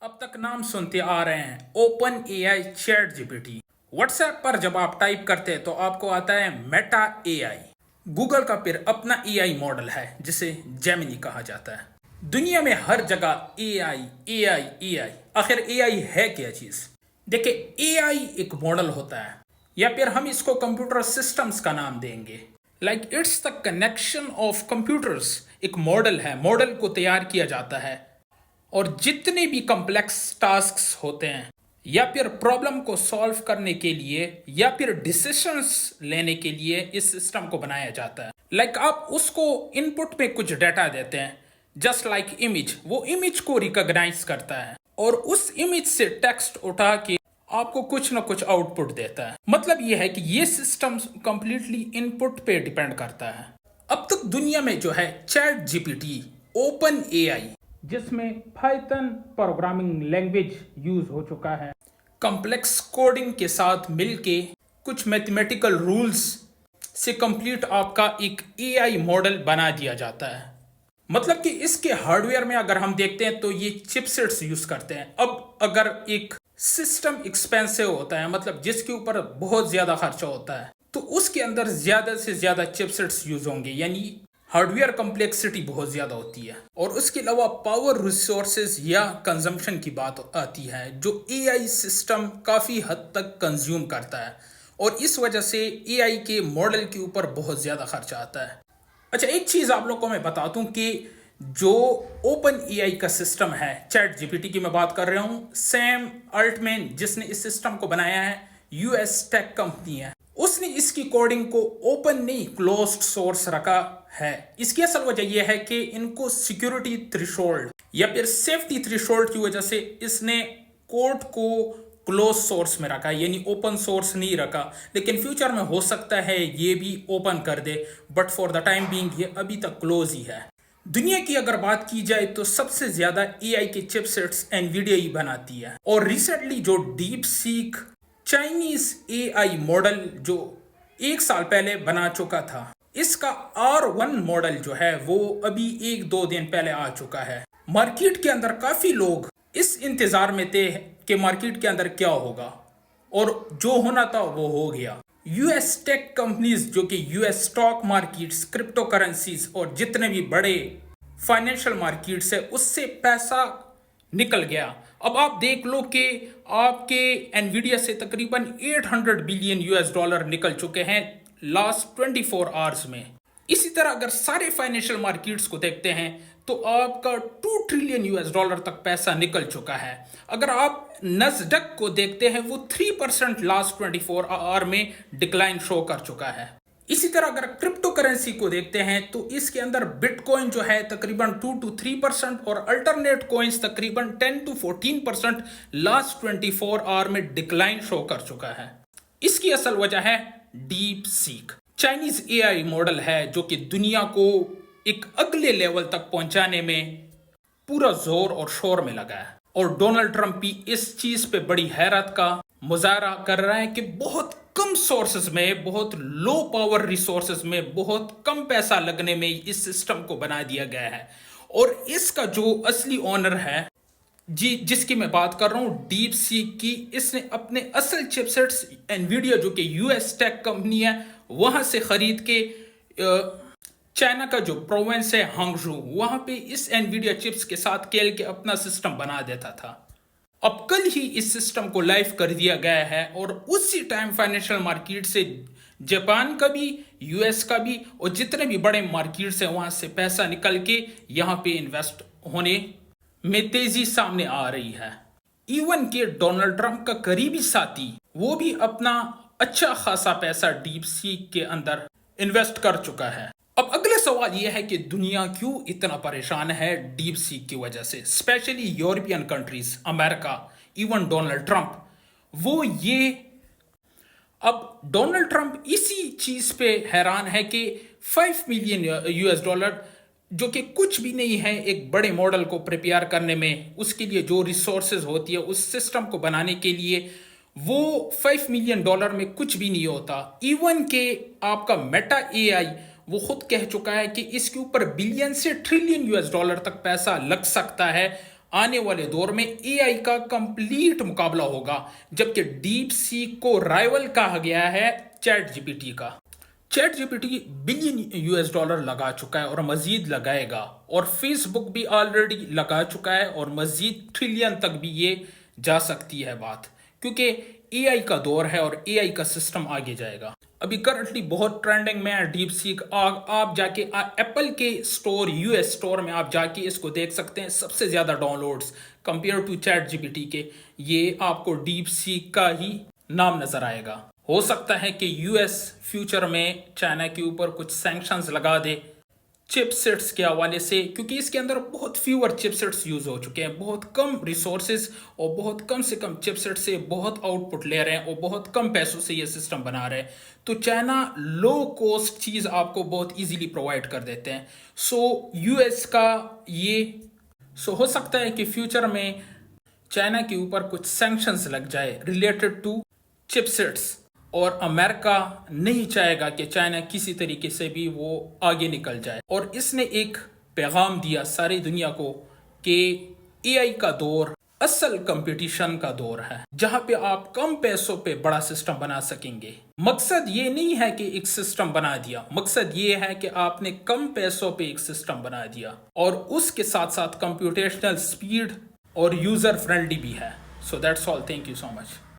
अब तक नाम सुनते आ रहे हैं open AI, chat GPT. WhatsApp पर जब आप टाइप करते हैं तो आपको आता है मेटा एआई। गूगल का फिर अपना एआई मॉडल है जिसे जेमिनी कहा जाता है। दुनिया में हर जगह एआई एआई एआई। आखिर एआई है क्या चीज? देखिए, एआई एक मॉडल होता है या फिर हम इसको कंप्यूटर सिस्टम्स का नाम देंगे। Like it's the connection of computers. एक मॉडल है, मॉडल को तैयार किया जाता है और जितने भी कॉम्प्लेक्स टास्क्स होते हैं या फिर प्रॉब्लम को सॉल्व करने के लिए या फिर डिसीशंस लेने के लिए इस सिस्टम को बनाया जाता है। लाइक आप उसको इनपुट में कुछ डाटा देते हैं, जस्ट लाइक इमेज। वो इमेज को रिकॉग्नाइज करता है और उस इमेज से टेक्स्ट उठा के आपको कुछ ना कुछ आउटपुट देता है। मतलब ये है कि ये सिस्टम कंप्लीटली इनपुट पे डिपेंड करता है। अब तक दुनिया में जो है चैट जीपीटी, ओपन एआई, जिसमें पाइथन प्रोग्रामिंग लैंग्वेज यूज हो चुका है, कॉम्प्लेक्स कोडिंग के साथ मिलके कुछ मैथमेटिकल रूल्स से कंप्लीट आपका एक एआई मॉडल बना दिया जाता है। मतलब कि इसके हार्डवेयर में अगर हम देखते हैं तो ये चिपसेट्स यूज करते हैं। अब अगर एक सिस्टम एक्सपेंसिव होता है, मतलब जिसके ऊपर बहुत ज्यादा खर्चा होता है, तो उसके अंदर ज्यादा से ज्यादा चिपसेट्स यूज होंगे, यानी हार्डवेयर कॉम्प्लेक्सिटी बहुत ज्यादा होती है। और उसके अलावा पावर रिसोर्सेज या कंजम्पशन की बात आती है जो एआई सिस्टम काफी हद तक कंज्यूम करता है और इस वजह से एआई के मॉडल के ऊपर बहुत ज्यादा खर्चा आता है। अच्छा, एक चीज आप लोगों को मैं बता दूं कि जो ओपन एआई का सिस्टम है, चैट जीपीटी की मैं बात कर रहा हूं, सैम अल्टमैन जिसने इस सिस्टम को बनाया है, यूएस टेक कंपनी है, उसने इसकी कोडिंग को ओपन नहीं क्लोज्ड सोर्स रखा है। इसकी असल वजह यह है कि इनको सिक्योरिटी थ्रेशोल्ड या फिर सेफ्टी थ्रेशोल्ड की वजह से इसने कोड को क्लोज सोर्स में रखा है, यानी ओपन सोर्स नहीं रखा। लेकिन फ्यूचर में हो सकता है ये भी ओपन कर दे, but for the time being ये अभी तक क्लोज ही है। दुनिया की अगर बात की जाए तो सबसे ज्यादा एआई के चिपसेट्स एनवीडिया ही बनाती है। और रिसेंटली जो deep seek Chinese AI model जो एक साल पहले बना चुका था, इसका R1 मॉडल जो है वो अभी एक दो दिन पहले आ चुका है। मार्केट के अंदर काफी लोग इस इंतजार में थे कि मार्केट के अंदर क्या होगा, और जो होना था वो हो गया। यूएस टेक कंपनीज जो कि US stock markets, crypto currencies और जितने भी बड़े फाइनेंशियल मार्केट्स है उससे पैसा निकल गया। अब आप देख लो कि आपके एनवीडिया से तकरीबन 800 बिलियन यूएस डॉलर निकल चुके हैं लास्ट 24 आवर्स में। इसी तरह अगर सारे फाइनेंशियल मार्केट्स को देखते हैं तो आपका 2 ट्रिलियन यूएस डॉलर तक पैसा निकल चुका है। अगर आप नस्डक को देखते हैं वो 3% लास्ट 24 आवर में डिक्लाइन शो कर चुका है। इसी तरह अगर क्रिप्टो करेंसी को देखते हैं तो इसके अंदर बिटकॉइन जो है तकरीबन 2 to 3% और अल्टरनेट कॉइन्स तकरीबन 10 to 14% लास्ट 24 आवर में डिक्लाइन शो कर चुका है। इसकी असल वजह है deep seek, Chinese AI model है जो कि दुनिया को एक अगले लेवल तक पहुंचाने में पूरा जोर और शोर में लगा है। और डोनाल्ड ट्रंप भी इस चीज पे बड़ी हैरत का मुजाहरा कर रहा है कि बहुत कम सोर्सेज में, बहुत लो पावर रिसोर्सेज में, बहुत कम पैसा लगने में इस सिस्टम को बना दिया गया है। और इसका जो असली ओनर है जी, जिसकी मैं बात कर रहा हूं डीप सीक की, इसने अपने असल चिपसेट्स एनवीडिया जो कि यूएस टेक कंपनी है वहां से खरीद के चाइना का जो प्रोविंस है हांगझू, वहां पे इस एनवीडिया चिप्स के साथ खेल के अपना सिस्टम बना देता था। अब कल ही इस सिस्टम को लाइव कर दिया गया है और उसी टाइम फाइनेंशियल मार्केट से जापान का भी, यूएस का भी और जितने भी बड़े मार्केट्स हैं वहां से पैसा निकल के यहां पे इन्वेस्ट होने में तेजी सामने आ रही है। इवन के डोनाल्ड ट्रंप का करीबी साथी वो भी अपना अच्छा खासा पैसा डीप सीक के अंदर इन्वेस्ट कर चुका है। अब अगला सवाल यह है कि दुनिया क्यों इतना परेशान है डीप सीक की वजह से, specially European countries, America, even Donald Trump. वो ये अब डोनाल्ड ट्रंप इसी चीज पे हैरान है कि 5 मिलियन यूएस डॉलर जो कि कुछ भी नहीं है एक बड़े मॉडल को प्रिपेयर करने में, उसके लिए जो रिसोर्सेज होती है उस सिस्टम को बनाने के लिए, वो 5 मिलियन डॉलर में कुछ भी नहीं होता। इवन के आपका मेटा एआई वो खुद कह चुका है कि इसके ऊपर बिलियन से ट्रिलियन यूएस डॉलर तक पैसा लग सकता है आने वाले दौर में एआई का कंप्लीट मुकाबला होगा, जबकि डीप सीक को राइवल कहा गया है चैट जीपीटी का। Chat GPT billion US dollar लगा चुका है और मजीद लगाएगा, और फेसबुक भी ऑलरेडी लगा चुका है और मजीद ट्रिलियन तक भी ये जा सकती है बात, क्योंकि एआई का दौर है और एआई का सिस्टम आगे जाएगा। अभी करंटली बहुत ट्रेंडिंग में है डीप सीक। आप जाके एप्पल के स्टोर, यूएस स्टोर में आप जाके इसको देख सकते हैं। सबसे ज़्यादा downloads compare to ChatGPT के ये आपको डीप सीक का ही नाम नजर आएगा। हो सकता है कि यूएस फ्यूचर में चाइना के ऊपर कुछ सैंक्शंस लगा दे चिपसेट्स के हवाले से, क्योंकि इसके अंदर बहुत फ्यूअर चिपसेट्स यूज हो चुके हैं, बहुत कम रिसोर्सेज और बहुत कम से कम चिपसेट से बहुत आउटपुट ले रहे हैं और बहुत कम पैसों से ये सिस्टम बना रहे हैं। तो चाइना लो कॉस्ट चीज़ आपको बहुत इजीली प्रोवाइड कर देते हैं। सो यूएस का ये हो सकता है कि फ्यूचर में चाइना के ऊपर कुछ सैंक्शंस लग जाए रिलेटेड टू चिपसेट्स, और अमेरिका नहीं चाहेगा कि चाइना किसी तरीके से भी वो आगे निकल जाए। और इसने एक पैगाम दिया सारी दुनिया को कि एआई का दौर असल कंपटीशन का दौर है, जहां पे आप कम पैसों पे बड़ा सिस्टम बना सकेंगे। मकसद ये नहीं है कि एक सिस्टम बना दिया, मकसद ये है कि आपने कम पैसों पे एक सिस्टम बना दिया और उसके साथ साथ कंप्यूटेशनल स्पीड और यूजर फ्रेंडली भी है। So that's all, thank you so much.